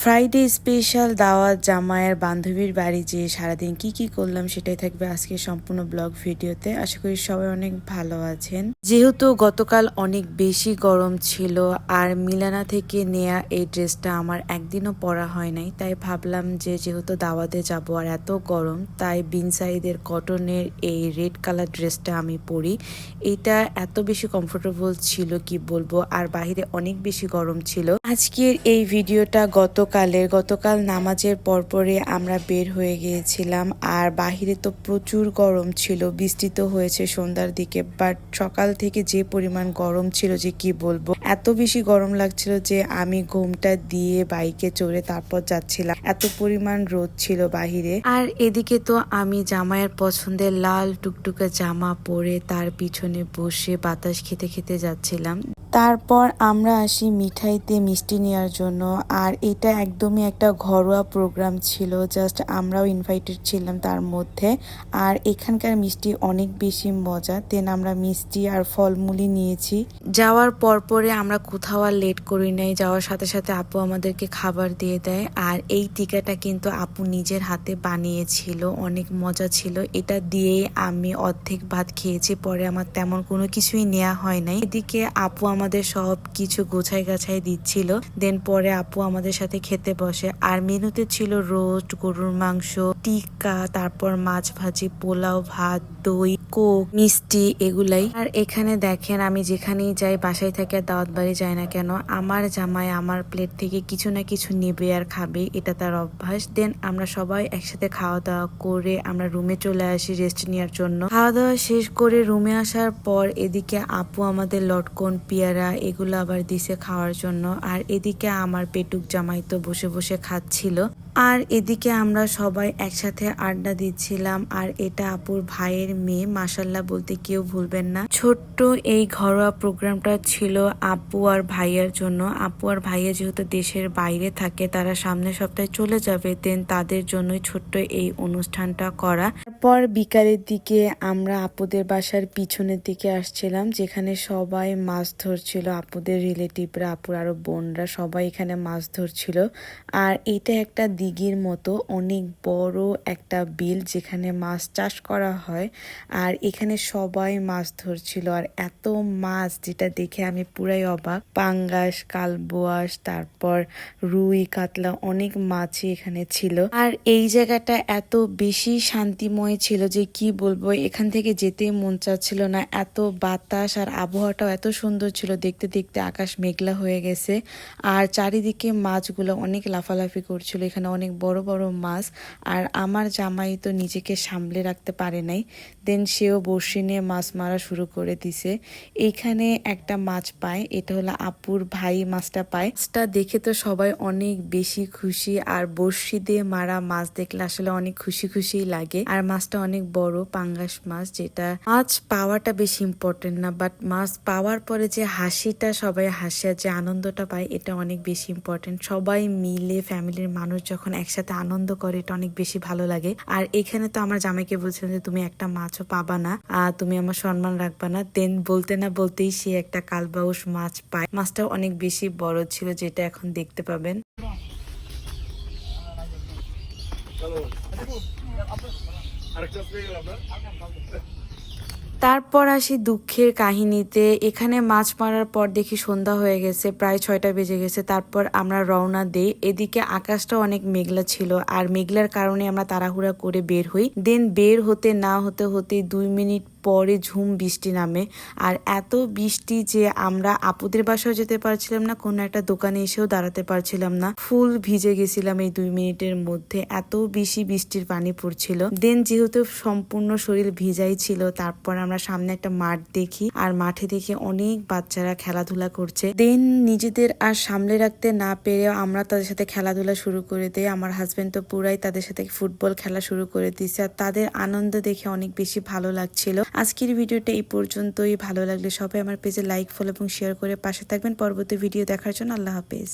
Friday special দাওয়াত জামাইয়ের বান্ধবীর বাড়ি যেয়ে সারাদিন কি করলাম সেটাই থাকবে আজকে সম্পূর্ণ ব্লগ ভিডিওতে। আশা করি সবাই অনেক ভালো আছেন। যেহেতু গতকাল অনেক বেশি গরম ছিল আর মিলানা থেকে নেয়া এই ড্রেসটা আমার একদিনও পরা হয় নাই, তাই ভাবলাম যে যেহেতু দাওয়াতে যাব আর এত গরম, তাই বিন সাইদের কটনের এই রেড কালার ড্রেসটা আমি পরি। এটা এত বেশি কমফোর্টেবল ছিল কি বলবো, আর বাহিরে অনেক বেশি গরম ছিল। আজকের এই ভিডিওটা গতকাল নামাজের পরপরে আমরা বের হয়ে গিয়েছিলাম, আর বাহিরে তো প্রচুর গরম ছিল, বৃষ্টি তো হয়েছে সন্ধ্যার দিকে, বাট সকাল থেকে যে পরিমাণ গরম ছিল যে কি বলবো, এত বেশি গরম লাগছিল যে আমি ঘুমটা দিয়ে বাইকে চড়ে তারপর যাচ্ছিলাম, এত পরিমাণ রোদ ছিল বাহিরে। আর এদিকে তো আমি জামাইয়ের পছন্দের লাল টুকটুকে জামা পরে তার পিছনে বসে বাতাস খেতে খেতে যাচ্ছিলাম। তারপর আমরা আসি মিঠাইতে মিষ্টি নেওয়ার জন্য, আর এটা একদমই একটা ঘরোয়া প্রোগ্রাম ছিল, জাস্ট আমরাও ইনভাইটেড ছিলাম তার মধ্যে। আর এখানকার মিষ্টি অনেক বেশি মজা, দেন আমরা মিষ্টি আর ফলমূলই নিয়েছি। যাওয়ার পরে আমরা কোথাও আর লেট করি নাই, যাওয়ার সাথে সাথে আপু আমাদেরকে খাবার দিয়ে দেয়। আর এই টিকাটা কিন্তু আপু নিজের হাতে বানিয়েছিল, অনেক মজা ছিল। এটা দিয়েই আমি অর্ধেক ভাত খেয়েছি, পরে আমার তেমন কোনো কিছুই নেওয়া হয় নাই। এদিকে আপু আমাদের সব কিছু গোছাই গাছাই দিচ্ছিল, দেন পরে আপু আমাদের সাথে খেতে বসে। আর মেনুতে ছিল রোস্ট, গরুর মাংস, টিক্কা, তারপর মাছ ভাজি, পোলাও, ভাত, দই, কোক, মিষ্টি, এগুলাই। আর এখানে দেখেন আমি যেখানেই যাই, বাসায় থেকে আর দাওয়াত বাড়ি যাই না কেন, আমার জামাই আমার প্লেট থেকে কিছু না কিছু নেবে আর খাবে, এটা তার অভ্যাস। দেন আমরা সবাই একসাথে খাওয়া দাওয়া করে আমরা রুমে চলে আসি রেস্ট নেওয়ার জন্য। খাওয়া দাওয়া শেষ করে রুমে আসার পর এদিকে আপু আমাদের লটকন, পেয়ারা এগুলো আবার দিছে খাওয়ার জন্য। আর এদিকে আমার পেটুক জামাই তো বসে বসে খাচ্ছিল, আর এদিকে আমরা সবাই একসাথে আড্ডা দিচ্ছিলাম। আর এটা আপুর ভাইয়ের মেয়ে, মাশাল্লাহ বলতে কেউ ভুলবেন না। ছোট্ট এই ঘরোয়া প্রোগ্রামটা ছিল আপু আর ভাইয়ার জন্য। আপু আর ভাইয়া যেহেতু দেশের বাইরে থাকে, তারা সামনের সপ্তাহে চলে যাবে, দেন তাদের জন্যই ছোট্ট এই অনুষ্ঠানটা করা। তারপর বিকালের দিকে আমরা আপুদের বাসার পিছনের দিকে আসছিলাম, যেখানে সবাই মাছ ধরছিল, আপুদের রিলেটিভরা, আপুর আরো বোনরা সবাই এখানে মাছ ধরছিল। আর এটা একটা দিঘির মতো অনেক বড় একটা বিল, যেখানে মাছ চাষ করা হয়। আর এখানে সবাই মাছ ধরছিল, আর এত মাছ যেটা দেখে আমি পুরাই অবাক। পাঙ্গাস, কালবোয়াস, তারপর রুই, কাতলা, অনেক মাছই এখানে ছিল। আর এই জায়গাটা এত বেশি শান্তিময় ছিল যে কি বলবো, এখান থেকে যেতেই মন চাচ্ছিল না, এত বাতাস আর আবহাওয়াটাও এত সুন্দর ছিল। দেখতে দেখতে আকাশ মেঘলা হয়ে গেছে, আর চারিদিকে মাছগুলো অনেক লাফালাফি করছিল, এখানে অনেক বড় বড় মাছ। আর আমার জামাই তো নিজেকে সামলে রাখতে পারে নাই, দেন সেও বড়শি নিয়ে মাছ মারা শুরু করে দিছে। এইখানে একটা মাছ পায়, এটা হলো আপুর ভাই মাছটা পায়। মাছটা দেখে তো সবাই অনেক বেশি খুশি, আর বড়শি দিয়ে মারা মাছ দেখলে আসলে অনেক খুশি খুশি লাগে। আর মাছটা অনেক বড় পাঙ্গাস মাছ, যেটা মাছ পাওয়াটা বেশি ইম্পর্টেন্ট না, বাট মাছ পাওয়ার পরে যে হাসিটা সবাই হাসে, যে আনন্দটা পায়, এটা অনেক বেশি ইম্পর্টেন্ট। সবাই মিলে ফ্যামিলির মানুষ যখন একসাথে আনন্দ করে, এটা অনেক বেশি ভালো লাগে। আর এখানে তো আমার জামাইকে বলছিলাম যে তুমি একটা মাছও পাবা না, তুমি আমার সম্মান রাখবা না, দেন বলতে না বলতেই সে একটা কালবাউস মাছ পায়। মাছটা অনেক বেশি বড় ছিল, যেটা এখন দেখতে পাবেন। তারপর আসি দুঃখের কাহিনীতে। এখানে মাছ মারার পর দেখি সন্ধ্যা হয়ে গেছে, প্রায় 6টা বেজে গেছে। তারপর আমরা রওনা দেই। এদিকে আকাশটা অনেক মেঘলা ছিল, আর মেঘলার কারণে আমরা তাড়াহুড়া করে বের হই। দেন বের হতে না হতে 2 মিনিট পরে ঝুম বৃষ্টি নামে। আর এত বৃষ্টি যে আমরা আপুদের বাসাও যেতে পারছিলাম না, কোনো একটা দোকানে এসেও দাঁড়াতে পারছিলাম না, ফুল ভিজে গেছিলাম এই 2 মিনিটের মধ্যে, এত বেশি বৃষ্টির পানি পড়ছিল। দেন যেহেতু সম্পূর্ণ শরীর ভিজাই ছিল, তারপর আমরা সামনে একটা মাঠ দেখি, আর মাঠে দেখে অনেক বাচ্চারা খেলাধুলা করছে। দেন নিজেদের আর সামলে রাখতে না পেরে আমরা তাদের সাথে খেলাধুলা শুরু করে দিই। আমার হাজবেন্ড তো পুরাই তাদের সাথে ফুটবল খেলা শুরু করে দিয়েছে, আর তাদের আনন্দ দেখে অনেক বেশি ভালো লাগছিল। আজকের ভিডিওটা এই পর্যন্তই। ভালো লাগলে সবাই আমার পেজে লাইক, ফলো এবং শেয়ার করে পাশে থাকবেন। পরবর্তী ভিডিও দেখার জন্য আল্লাহ হাফেজ।